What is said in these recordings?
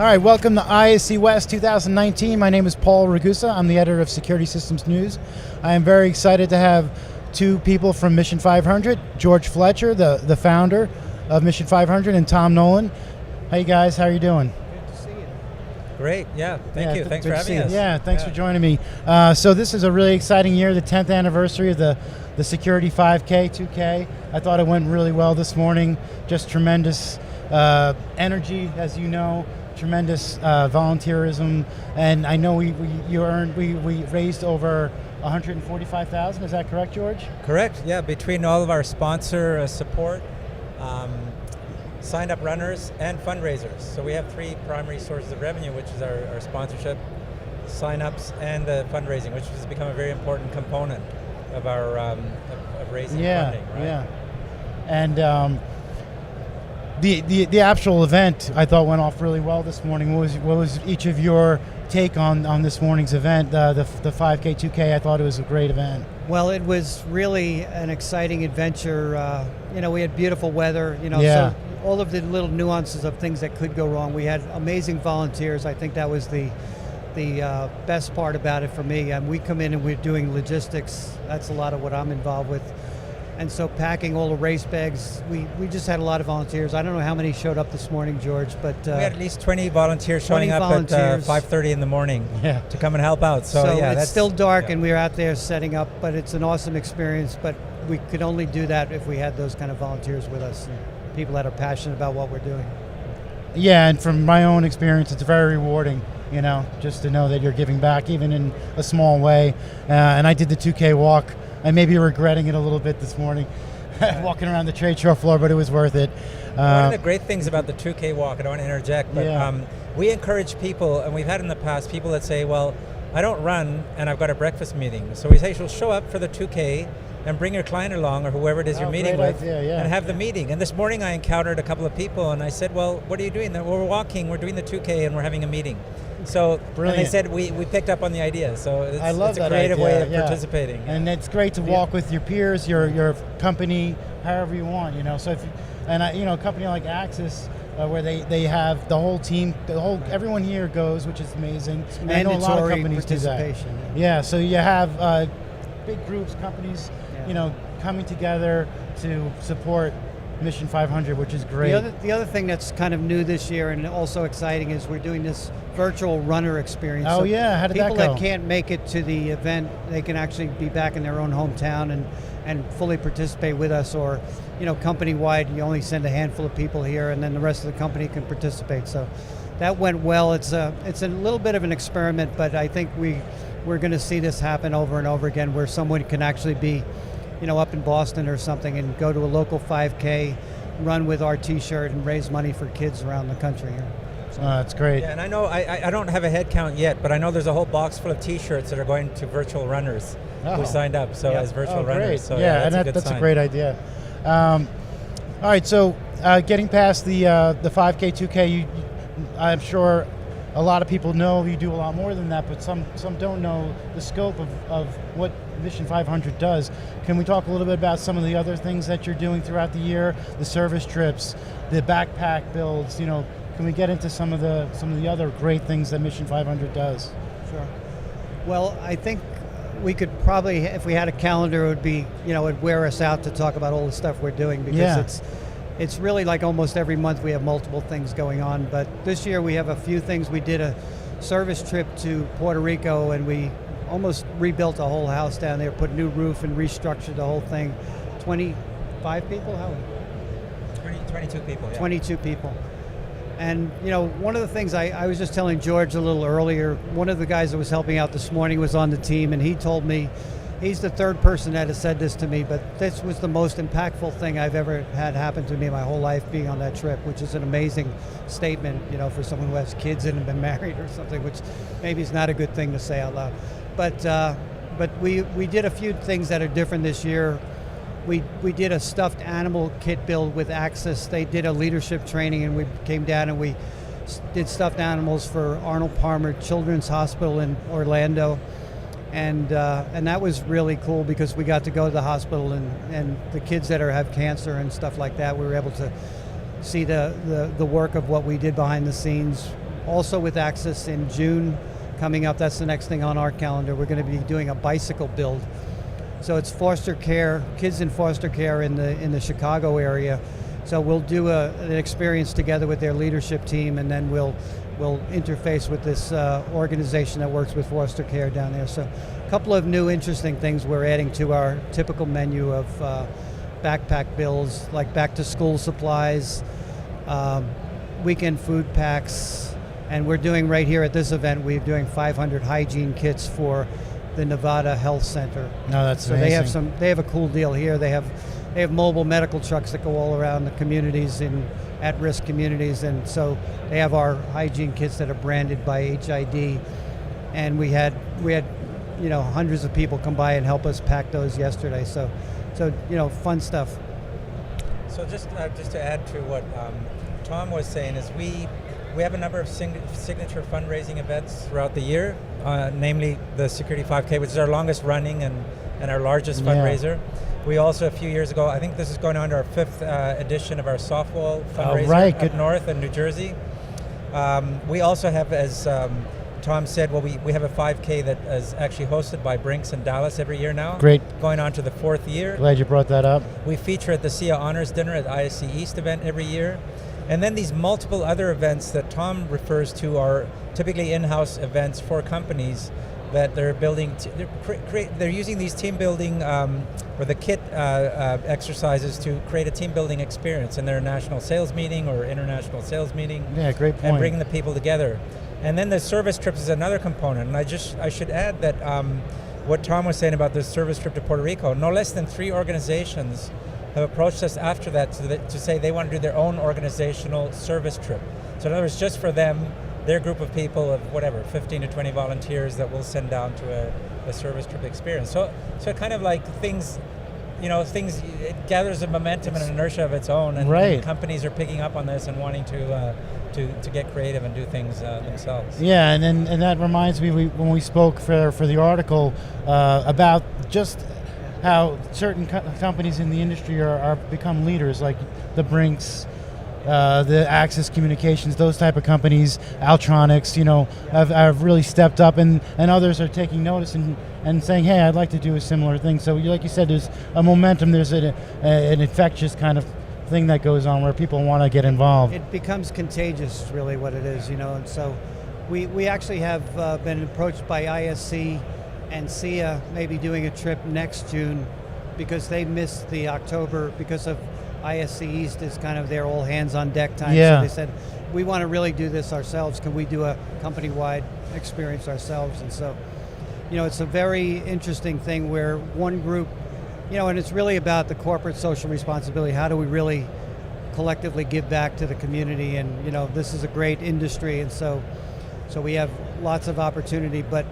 right, welcome to ISC West 2019. My name is Paul Ragusa. I'm the editor of Security Systems News. I am very excited to have two people from Mission 500, George Fletcher, the founder of Mission 500, and Tom Nolan. Hey guys, how are you doing? Good to see you. Great, yeah, thank you. Thanks for having us. Yeah, thanks for joining me. So this is a really exciting year, the 10th anniversary of the Security 5K, 2K. I thought it went really well this morning. Just tremendous energy, as you know, tremendous volunteerism, and I know we raised over $145,000. Is that correct, George? Correct, yeah, between all of our sponsor support, signed up runners, and fundraisers. So we have three primary sources of revenue, which is our sponsorship, sign-ups, and the fundraising, which has become a very important component of our of raising funding, right? Yeah, and the actual event I thought went off really well this morning. What was each of your take on this morning's event, the 5K, 2K? I thought it was a great event. Well, it was really an exciting adventure. We had beautiful weather, Yeah. so all of the little nuances of things that could go wrong. We had amazing volunteers. I think that was the best part about it for me. And we come in and we're doing logistics. That's a lot of what I'm involved with. And so packing all the race bags, we just had a lot of volunteers. I don't know how many showed up this morning, George, but we had at least 20 volunteers showing up at 5:30 in the morning to come and help out. So yeah, it's still dark and we were out there setting up, but it's an awesome experience. But we could only do that if we had those kind of volunteers with us and people that are passionate about what we're doing. Yeah, and from my own experience, it's very rewarding, just to know that you're giving back, even in a small way. And I did the 2K walk. I may be regretting it a little bit this morning, walking around the trade show floor, but it was worth it. One of the great things about the 2K walk, I don't want to interject, but we encourage people, and we've had in the past people that say, well, I don't run and I've got a breakfast meeting. So we say, well, show up for the 2K and bring your client along or whoever it is you're meeting with and have the meeting. And this morning I encountered a couple of people and I said, well, what are you doing? Well, we're walking, we're doing the 2K and we're having a meeting. So brilliant. And they said we picked up on the idea. So it's a creative idea, way of participating. And it's great to walk with your peers, your company, however you want. So if a company like Axis, where they have the whole team, everyone here goes, which is amazing. It's and I know a lot of companies do that. participation. Yeah, so you have big groups, companies, coming together to support Mission 500, which is great. The other thing that's kind of new this year and also exciting is we're doing this virtual runner experience. Oh, so yeah, how did that go? People that can't make it to the event, they can actually be back in their own hometown and fully participate with us, or company-wide, you only send a handful of people here and then the rest of the company can participate. So that went well. It's a little bit of an experiment, but I think we're going to see this happen over and over again, where someone can actually be up in Boston or something and go to a local 5K, run with our t-shirt and raise money for kids around the country here. So, that's great. Yeah, and I know, I don't have a head count yet, but I know there's a whole box full of t-shirts that are going to virtual runners who signed up as virtual runners. So that's a great idea. All right, so getting past the 5K, 2K, I'm sure a lot of people know you do a lot more than that, but some don't know the scope of what Mission 500 does. Can we talk a little bit about some of the other things that you're doing throughout the year? The service trips, the backpack builds. Can we get into some of the other great things that Mission 500 does? Sure. Well, I think we could probably, if we had a calendar, it would be, it'd wear us out to talk about all the stuff we're doing, because it's really like almost every month we have multiple things going on. But this year we have a few things. We did a service trip to Puerto Rico and we almost rebuilt a whole house down there, put a new roof and restructured the whole thing. 25 people? How? 22 people, yeah. 22 people. And one of the things I was just telling George a little earlier, one of the guys that was helping out this morning was on the team, and he told me, he's the third person that has said this to me, but this was the most impactful thing I've ever had happen to me in my whole life, being on that trip, which is an amazing statement, for someone who has kids and been married or something, which maybe is not a good thing to say out loud. But we did a few things that are different this year. We did a stuffed animal kit build with Axis. They did a leadership training, and we came down and we did stuffed animals for Arnold Palmer Children's Hospital in Orlando. And that was really cool because we got to go to the hospital and the kids that have cancer and stuff like that, we were able to see the work of what we did behind the scenes, Also with Access in June coming up, that's the next thing on our calendar, we're going to be doing a bicycle build. So it's foster care, kids in foster care in the Chicago area. So we'll do an experience together with their leadership team, and then we'll interface with this organization that works with foster care down there. So a couple of new interesting things we're adding to our typical menu of backpack bills, like back to school supplies, weekend food packs, and we're doing right here at this event, we're doing 500 hygiene kits for the Nevada Health Center. No, that's so amazing. they have a cool deal here. They have mobile medical trucks that go all around the communities in at-risk communities, and so they have our hygiene kits that are branded by HID, and we had hundreds of people come by and help us pack those yesterday. So fun stuff. So just to add to what Tom was saying is we have a number of signature fundraising events throughout the year, namely the Security 5K, which is our longest running and our largest fundraiser. We also, a few years ago, I think this is going on to our 5th edition of our softball fundraiser up north in New Jersey. We also have, as Tom said, we have a 5K that is actually hosted by Brinks in Dallas every year now. Great. Going on to the 4th year. Glad you brought that up. We feature at the SIA Honors Dinner at ISC East event every year. And then these multiple other events that Tom refers to are typically in-house events for companies that they're building. They're using these team building or the kit exercises to create a team building experience in their national sales meeting or international sales meeting. Yeah, great point. And bringing the people together. And then the service trips is another component. And I should add that what Tom was saying about the service trip to Puerto Rico, no less than 3 organizations have approached us after that to say they want to do their own organizational service trip. So in other words, just for them, their group of people of 15 to 20 volunteers that we'll send down to a service trip experience. So kind of like things, it gathers a momentum and an inertia of its own, and companies are picking up on this and wanting to get creative and do things themselves. Yeah, and that reminds me, when we spoke for the article about just how certain companies in the industry are become leaders, like the Brinks, the Access Communications, those type of companies, Altronics, have really stepped up, and others are taking notice and saying, hey, I'd like to do a similar thing. So like you said, there's a momentum, there's an infectious kind of thing that goes on where people want to get involved. It becomes contagious, is really what it is, and so we actually have been approached by ISC and SIA maybe doing a trip next June, because they missed the October because of ISC East is kind of their all hands on deck time. Yeah. So they said, we want to really do this ourselves. Can we do a company-wide experience ourselves? And so, it's a very interesting thing where one group, and it's really about the corporate social responsibility. How do we really collectively give back to the community? And, this is a great industry, and so we have lots of opportunity, but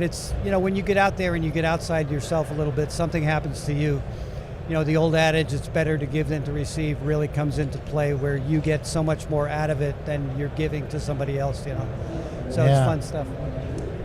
it's, when you get out there and you get outside yourself a little bit, something happens to you. The old adage, it's better to give than to receive, really comes into play, where you get so much more out of it than you're giving to somebody else, So it's fun stuff.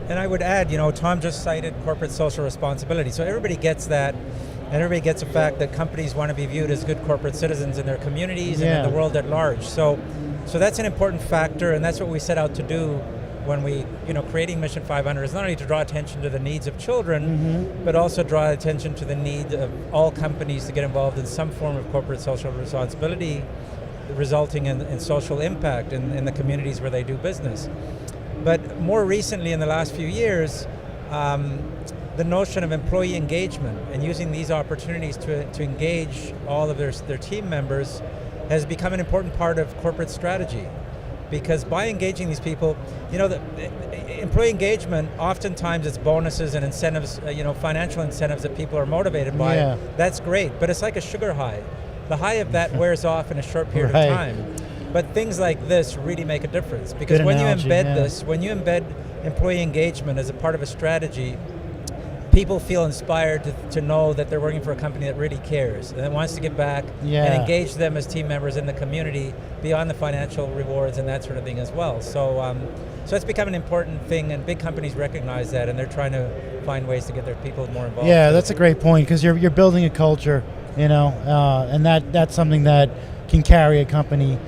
And I would add, Tom just cited corporate social responsibility. So everybody gets that, and everybody gets the fact that companies want to be viewed as good corporate citizens in their communities and in the world at large. So that's an important factor, and that's what we set out to do when we, creating Mission 500 is not only to draw attention to the needs of children, but also draw attention to the need of all companies to get involved in some form of corporate social responsibility, resulting in social impact in the communities where they do business. But more recently, in the last few years, the notion of employee engagement and using these opportunities to engage all of their team members has become an important part of corporate strategy. Because by engaging these people, the employee engagement, oftentimes it's bonuses and incentives, financial incentives that people are motivated by. Yeah. That's great, but it's like a sugar high. The high of that wears off in a short period of time. But things like this really make a difference, because when you embed employee engagement as a part of a strategy, people feel inspired to know that they're working for a company that really cares and that wants to give back and engage them as team members in the community beyond the financial rewards and that sort of thing as well. So it's become an important thing, and big companies recognize that, and they're trying to find ways to get their people more involved. Yeah, that's a great point, because you're building a culture, and that's something that can carry a company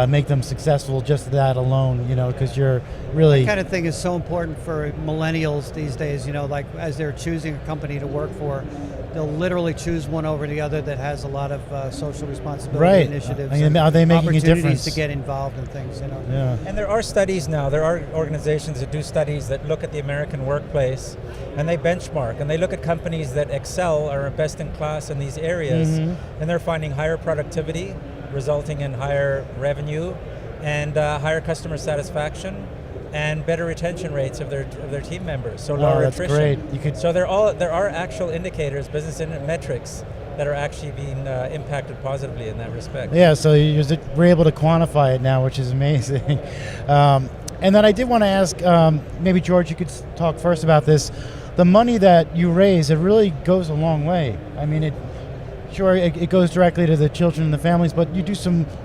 make them successful just that alone, because you're really... That kind of thing is so important for millennials these days, like as they're choosing a company to work for, they'll literally choose one over the other that has a lot of social responsibility initiatives. Are they making a difference? Opportunities to get involved in things, Yeah. And there are studies now, there are organizations that do studies that look at the American workplace, and they benchmark, and they look at companies that excel or are best in class in these areas, and they're finding higher productivity, resulting in higher revenue, and higher customer satisfaction, and better retention rates of their team members. So lower that's attrition. great. So there are actual indicators, business metrics, that are actually being impacted positively in that respect. Yeah, so we're able to quantify it now, which is amazing. And then I did want to ask, maybe George, you could talk first about this. The money that you raise, it really goes a long way. I mean, it goes directly to the children and the families, but you do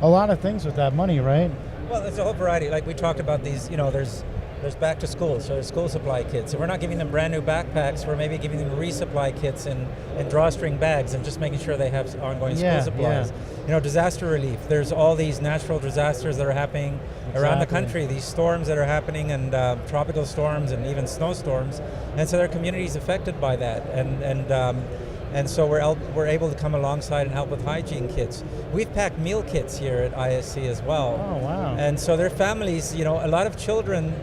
a lot of things with that money, right? Well, there's a whole variety. Like we talked about these, there's back to school, so there's school supply kits. So we're not giving them brand new backpacks, we're maybe giving them resupply kits and drawstring bags and just making sure they have ongoing school supplies. Disaster relief. There's all these natural disasters that are happening around the country, these storms that are happening, and tropical storms and even snowstorms. And so there are communities affected by that. And so we're able to come alongside and help with hygiene kits. We've packed meal kits here at ISC as well. Oh, wow. And so there are families, a lot of children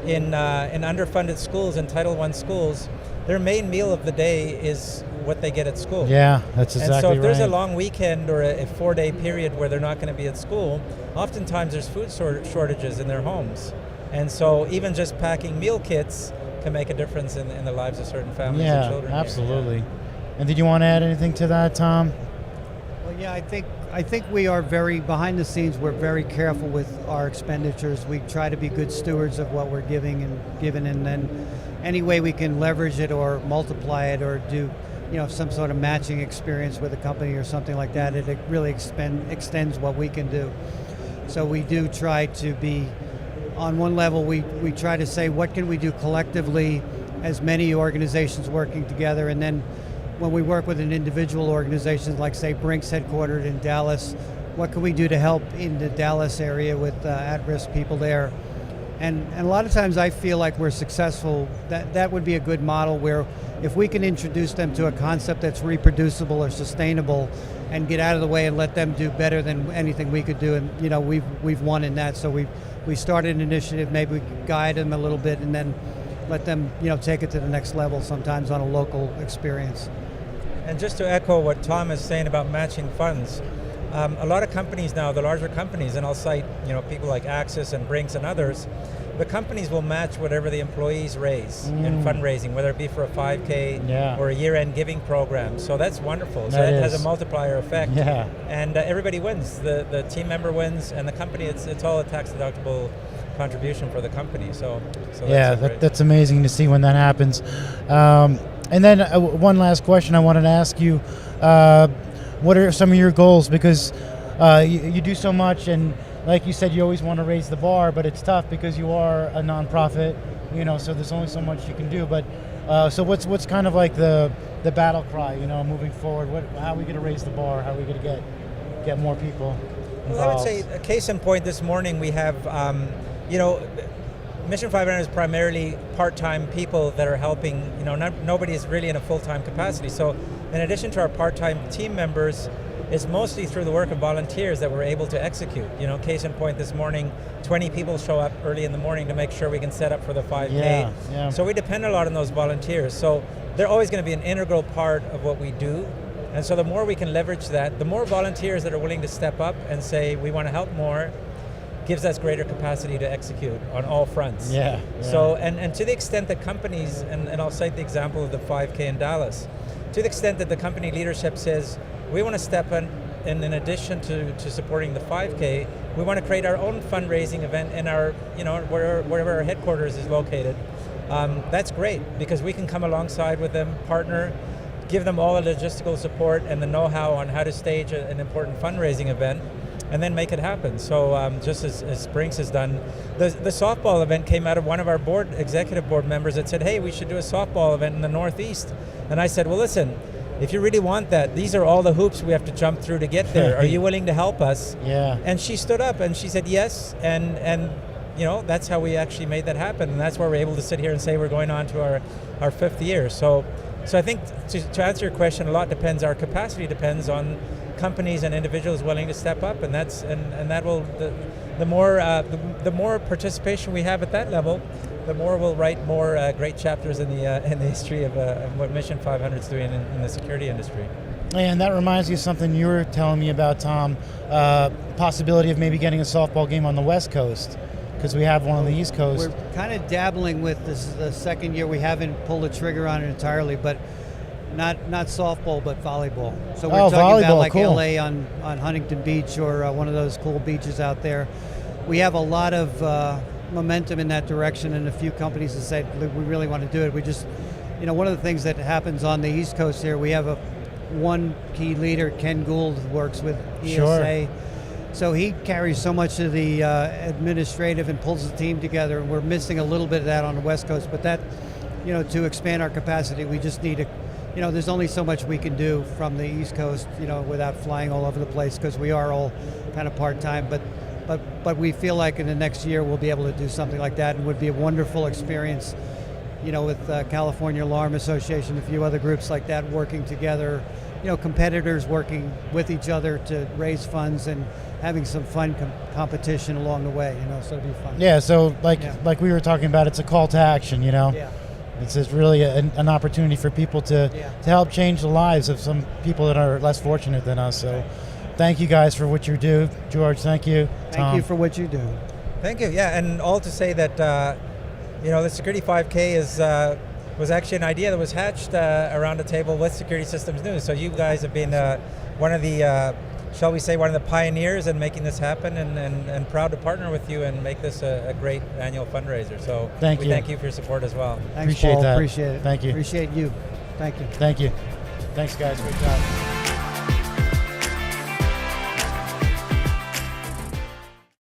in underfunded schools, in Title I schools, their main meal of the day is what they get at school. Yeah, that's exactly right. And so if there's a long weekend or a 4-day period where they're not going to be at school, oftentimes there's food shortages in their homes. And so even just packing meal kits can make a difference in the lives of certain families and children. Absolutely. And did you want to add anything to that, Tom? Well, yeah, I think we are very, behind the scenes, we're very careful with our expenditures. We try to be good stewards of what we're giving, and then any way we can leverage it or multiply it or do some sort of matching experience with a company or something like that, it really extends what we can do. So we do try to be, on one level, we try to say, what can we do collectively as many organizations working together, and then when we work with an individual organization, like say Brink's headquartered in Dallas, what can we do to help in the Dallas area with at-risk people there? And a lot of times I feel like we're successful, that would be a good model where if we can introduce them to a concept that's reproducible or sustainable and get out of the way and let them do better than anything we could do, and we've won in that. So we started an initiative, maybe we could guide them a little bit and then let them take it to the next level, sometimes on a local experience. And just to echo what Tom is saying about matching funds, a lot of companies now, the larger companies, and I'll cite people like Axis and Brinks and others, the companies will match whatever the employees raise in fundraising, whether it be for a 5K or a year-end giving program. So that's wonderful. So that has a multiplier effect. Yeah. And everybody wins. The team member wins, and the company, it's all a tax-deductible contribution for the company. So that's amazing to see when that happens. And then one last question I wanted to ask you, what are some of your goals? Because you do so much, and like you said, you always want to raise the bar, but it's tough because you are a nonprofit, so there's only so much you can do. But so what's kind of like the battle cry, moving forward? How are we going to raise the bar? How are we going to get more people involved? Well, I would say, a case in point, this morning we have, Mission 500 is primarily part-time people that are helping. Nobody is really in a full-time capacity. So in addition to our part-time team members, it's mostly through the work of volunteers that we're able to execute. Case in point, this morning, 20 people show up early in the morning to make sure we can set up for the 5K. Yeah. So we depend a lot on those volunteers. So they're always going to be an integral part of what we do. And so the more we can leverage that, the more volunteers that are willing to step up and say, we want to help more, gives us greater capacity to execute on all fronts. Yeah. So, and to the extent that companies, and I'll cite the example of the 5K in Dallas, to the extent that the company leadership says, we want to step in addition to supporting the 5K, we want to create our own fundraising event in our, wherever our headquarters is located. That's great, because we can come alongside with them, partner, give them all the logistical support and the know-how on how to stage an important fundraising event, and then make it happen. So just as Brinks has done, the softball event came out of one of our executive board members that said, hey, we should do a softball event in the Northeast. And I said, well, listen, if you really want that, these are all the hoops we have to jump through to get there. Are you willing to help us? Yeah. And she stood up and she said yes, and you know, that's how we actually made that happen, and that's why we're able to sit here and say we're going on to our 5th year. So I think to answer your question, a lot depends. Our capacity depends on companies and individuals willing to step up, and that will the more participation we have at that level, the more we'll write more great chapters in the history of what Mission 500 is doing in the security industry. And that reminds me of something you were telling me about, Tom. Possibility of maybe getting a softball game on the West Coast, because we have one on the East Coast. We're kind of dabbling with this. Is the second year we haven't pulled the trigger on it entirely, but not softball, but volleyball. So we're talking about like cool. LA on Huntington Beach or one of those cool beaches out there. We have a lot of momentum in that direction, and a few companies have said we really want to do it. We just, you know, one of the things that happens on the East Coast here, we have one key leader, Ken Gould, who works with ESA. Sure. So he carries so much of the administrative and pulls the team together, and we're missing a little bit of that on the West Coast. But that, you know, to expand our capacity, we just need you know, there's only so much we can do from the East Coast, you know, without flying all over the place, because we are all kind of part-time. But we feel like in the next year we'll be able to do something like that, and would be a wonderful experience, you know, with California Alarm Association, a few other groups like that working together, you know, competitors working with each other to raise funds and having some fun competition along the way, you know, so it'd be fun. Yeah, so like we were talking about, it's a call to action, you know. Yeah. It's just really an opportunity for people to help change the lives of some people that are less fortunate than us. So thank you guys for what you do. George, thank you. Tom. Thank you for what you do. Thank you. Yeah, and all to say that you know, the Security 5K was actually an idea that was hatched around a table with Security Systems News. So you guys have been one of the, shall we say, one of the pioneers in making this happen, and proud to partner with you and make this a great annual fundraiser. So thank you for your support as well. Thanks, Appreciate Paul. that. Appreciate it. Thank you. Appreciate you. Thank you. Thank you. Thanks, guys. Great job.